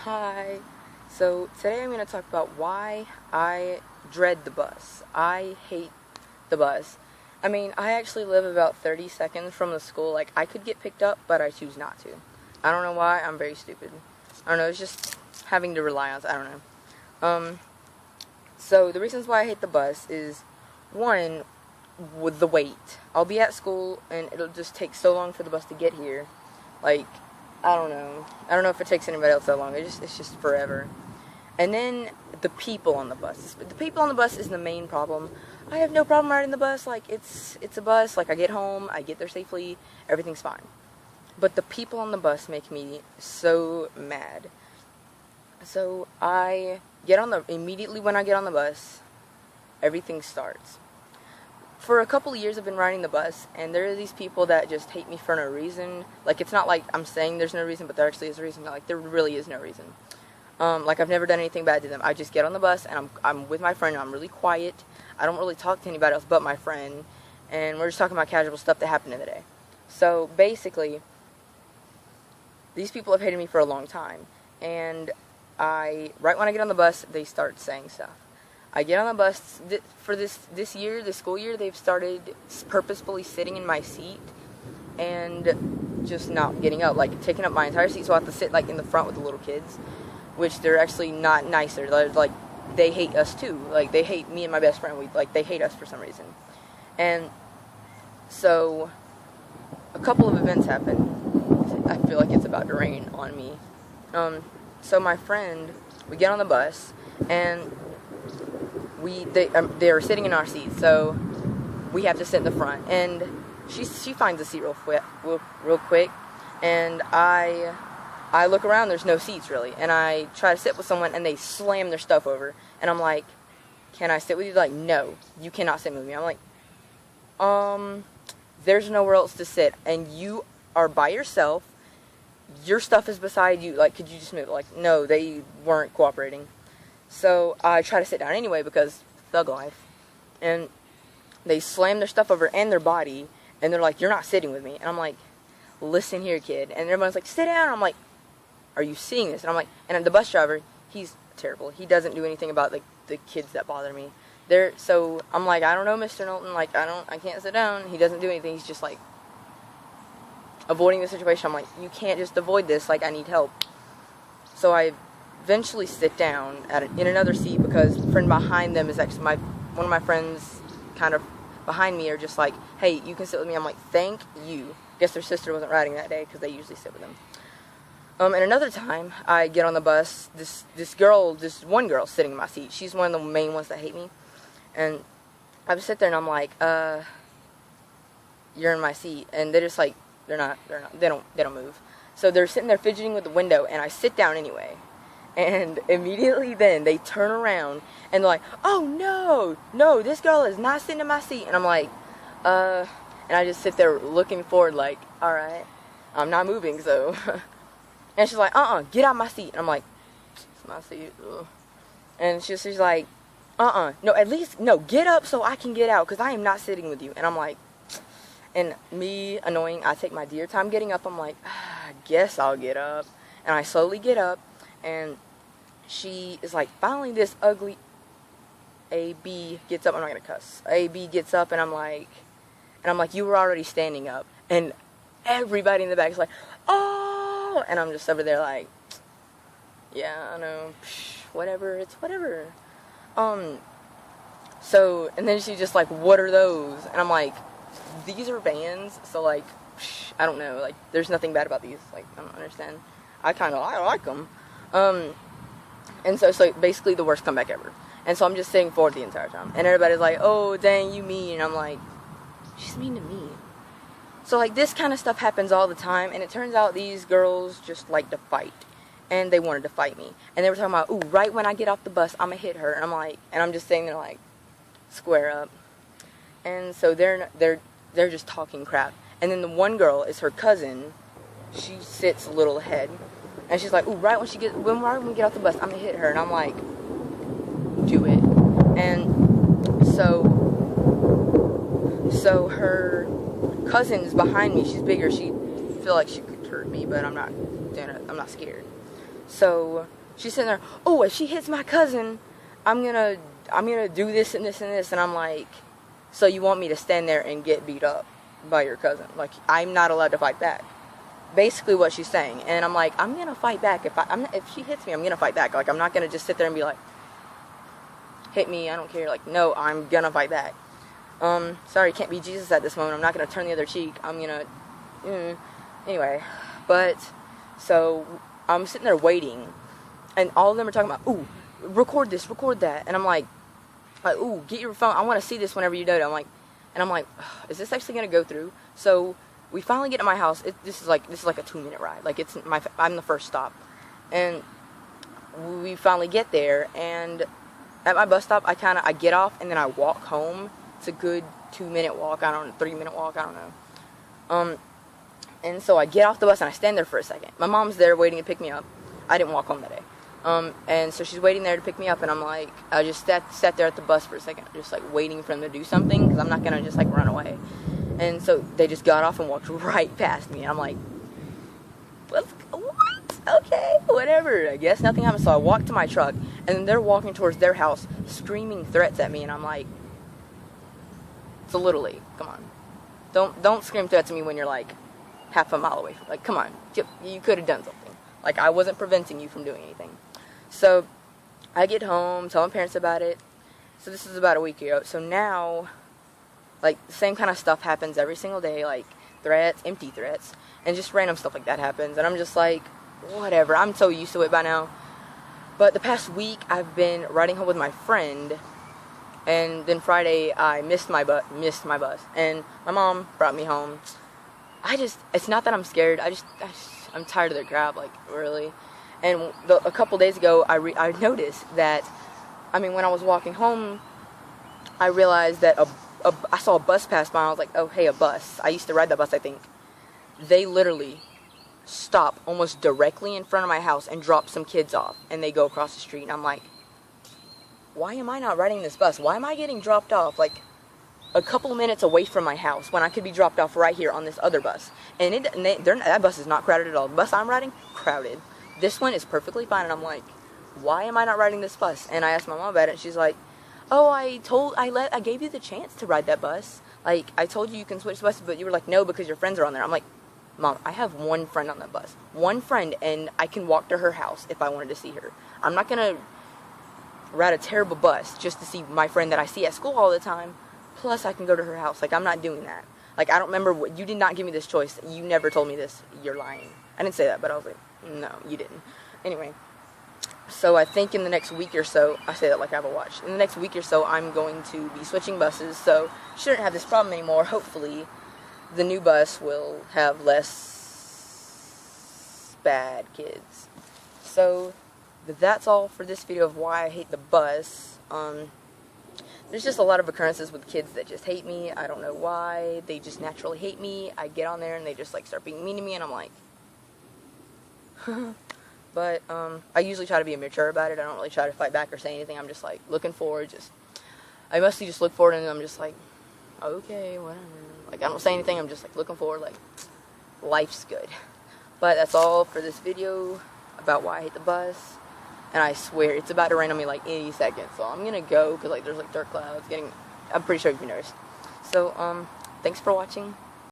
Hi. So today I'm going to talk about why I dread the bus. I hate the bus. I mean, I actually live about 30 seconds from the school. Like, I could get picked up, but I choose not to. I don't know why. I'm very stupid. I don't know. It's just having to rely on. I don't know. So the reasons why I hate the bus is, one, with the wait. I'll be at school and it'll just take so long for the bus to get here. Like, I don't know. I don't know if it takes anybody else that long. It's just forever. And then the people on the bus. The people on the bus is the main problem. I have no problem riding the bus. Like, it's a bus. Like, I get home, I get there safely, everything's fine. But the people on the bus make me so mad. So I get on immediately when I get on the bus, everything starts. For a couple of years I've been riding the bus, and there are these people that just hate me for no reason. Like, it's not like I'm saying there's no reason, but there actually is a reason. Like, there really is no reason. Like, I've never done anything bad to them. I just get on the bus, and I'm with my friend, and I'm really quiet. I don't really talk to anybody else but my friend, and we're just talking about casual stuff that happened in the day. So, basically, these people have hated me for a long time, and right when I get on the bus, they start saying stuff. I get on the bus, for this school year, they've started purposefully sitting in my seat and just not getting up, like, taking up my entire seat, so I have to sit, like, in the front with the little kids, which they're actually not nicer. Like, they hate us, too. Like, they hate me and my best friend. They hate us for some reason. And so, a couple of events happened. I feel like it's about to rain on me. So my friend, we get on the bus, and they are sitting in our seats, so we have to sit in the front. And she finds a seat real quick, and I look around. There's no seats really, and I try to sit with someone, and they slam their stuff over. And I'm like, "Can I sit with you?" They're like, "No, you cannot sit with me." I'm like, "There's nowhere else to sit, and you are by yourself. Your stuff is beside you. Like, could you just move?" Like, no, they weren't cooperating. So I try to sit down anyway because thug life. And they slam their stuff over and their body, and they're like, "You're not sitting with me." And I'm like, "Listen here, kid." And everyone's like, "Sit down." I'm like, "Are you seeing this?" And I'm like, and the bus driver, he's terrible. He doesn't do anything about the kids that bother me. So I'm like, "I don't know, Mr. Knowlton. Like, I can't sit down." He doesn't do anything. He's just like avoiding the situation. I'm like, "You can't just avoid this. Like, I need help." So I eventually sit down in another seat because the friend behind them is actually one of my friends kind of behind me are just like, "Hey, you can sit with me." I'm like, "Thank you." Guess their sister wasn't riding that day because they usually sit with them. And another time I get on the bus, this one girl sitting in my seat. She's one of the main ones that hate me. And I sit there and I'm like, "You're in my seat." And they're just like, they don't move. So they're sitting there fidgeting with the window, and I sit down anyway. And immediately then, they turn around, and they're like, "Oh, no, this girl is not sitting in my seat." And I'm like, and I just sit there looking forward like, "Alright, I'm not moving, so." And she's like, "Get out of my seat." And I'm like, "It's my seat." Ugh. And she's like, "No, at least, no, get up so I can get out, because I am not sitting with you." And I'm like, and me, annoying, I take my dear time getting up. I'm like, I guess I'll get up. And I slowly get up, and she is like, finally this ugly AB gets up. I'm not going to cuss. AB gets up, and I'm like, "You were already standing up." And everybody in the back is like, "Oh!" And I'm just over there like, "Yeah, I know. Whatever. It's whatever." So, and then she's just like, "What are those?" And I'm like, "These are Vans, so, like, I don't know, like, there's nothing bad about these, like, I don't understand. I like them. And so basically the worst comeback ever. And so I'm just sitting forward the entire time. And everybody's like, "Oh, dang, you mean." And I'm like, she's mean to me. So, like, this kind of stuff happens all the time, and it turns out these girls just like to fight. And they wanted to fight me. And they were talking about, "Ooh, right when I get off the bus, I'm gonna hit her." And I'm like, and I'm just sitting there like, square up. And so they're just talking crap. And then the one girl is her cousin. She sits a little ahead, and she's like, "Ooh, right when we get off the bus, I'm gonna hit her." And I'm like, "Do it." And so her cousin's behind me. She's bigger. She feel like she could hurt me, but I'm not scared. So she's sitting there, oh, if she hits my cousin, I'm gonna do this and this and this. And I'm like, so you want me to stand there and get beat up by your cousin? Like, I'm not allowed to fight back. Basically what she's saying. And I'm like, I'm gonna fight back. If she hits me, I'm gonna fight back. Like, I'm not gonna just sit there and be like, hit me, I don't care. Like, no, I'm gonna fight back. Sorry, can't be Jesus at this moment. I'm not gonna turn the other cheek. I'm gonna, anyway. But, so, I'm sitting there waiting, and all of them are talking about, ooh, record this, record that. And I'm like, ooh, get your phone. I want to see this whenever you do it. I'm like, is this actually gonna go through? So we finally get to my house. This is like a 2-minute ride. Like, I'm the first stop, and we finally get there. And at my bus stop, I get off and then I walk home. It's a good 2-minute walk. 3-minute walk. I don't know. And so I get off the bus and I stand there for a second. My mom's there waiting to pick me up. I didn't walk home that day. And so she's waiting there to pick me up, and I'm like, I just sat there at the bus for a second, just like waiting for them to do something, because I'm not gonna just like run away. And so they just got off and walked right past me, and I'm like, what? Okay, whatever. I guess nothing happened. So I walked to my truck, and they're walking towards their house, screaming threats at me, and I'm like, it's a little late. Come on, don't scream threats at me when you're like half a mile away. Like, come on, you could have done something. Like, I wasn't preventing you from doing anything. So, I get home, tell my parents about it. So, this is about a week ago. So, now, like, the same kind of stuff happens every single day. Like, threats, empty threats, and just random stuff like that happens. And I'm just like, whatever. I'm so used to it by now. But the past week, I've been riding home with my friend. And then Friday, I missed my bus. And my mom brought me home. It's not that I'm scared. I'm tired of their crap, like, really. And a couple days ago, I noticed that, when I was walking home, I realized that I saw a bus pass by, and I was like, oh, hey, a bus. I used to ride that bus, I think. They literally stop almost directly in front of my house and drop some kids off, and they go across the street, and I'm like, why am I not riding this bus? Why am I getting dropped off, like, a couple minutes away from my house when I could be dropped off right here on this other bus? And that bus is not crowded at all. The bus I'm riding, crowded. This one is perfectly fine, and I'm like, why am I not riding this bus? And I asked my mom about it, and she's like, oh, I gave you the chance to ride that bus. Like, I told you can switch buses, but you were like, no, because your friends are on there. I'm like, Mom, I have one friend on that bus. One friend, and I can walk to her house if I wanted to see her. I'm not gonna ride a terrible bus just to see my friend that I see at school all the time. Plus, I can go to her house. Like, I'm not doing that. Like, I don't remember you did not give me this choice. You never told me this. You're lying. I didn't say that, but I was like, no, you didn't. Anyway, so I think in the next week or so, I say that like I have a watch. In the next week or so, I'm going to be switching buses, so shouldn't have this problem anymore. Hopefully, the new bus will have less bad kids. So, that's all for this video of why I hate the bus. There's just a lot of occurrences with kids that just hate me. I don't know why. They just naturally hate me. I get on there and they just like start being mean to me, and I'm like, but I usually try to be mature about it. I don't really try to fight back or say anything. I'm just like looking forward. I mostly just look forward, and I'm just like, okay, whatever. Like, I don't say anything. I'm just like looking forward. Like, life's good. But that's all for this video about why I hate the bus. And I swear, it's about to rain on me like any second. So I'm going to go because like there's like dark clouds. I'm pretty sure you noticed. So, thanks for watching.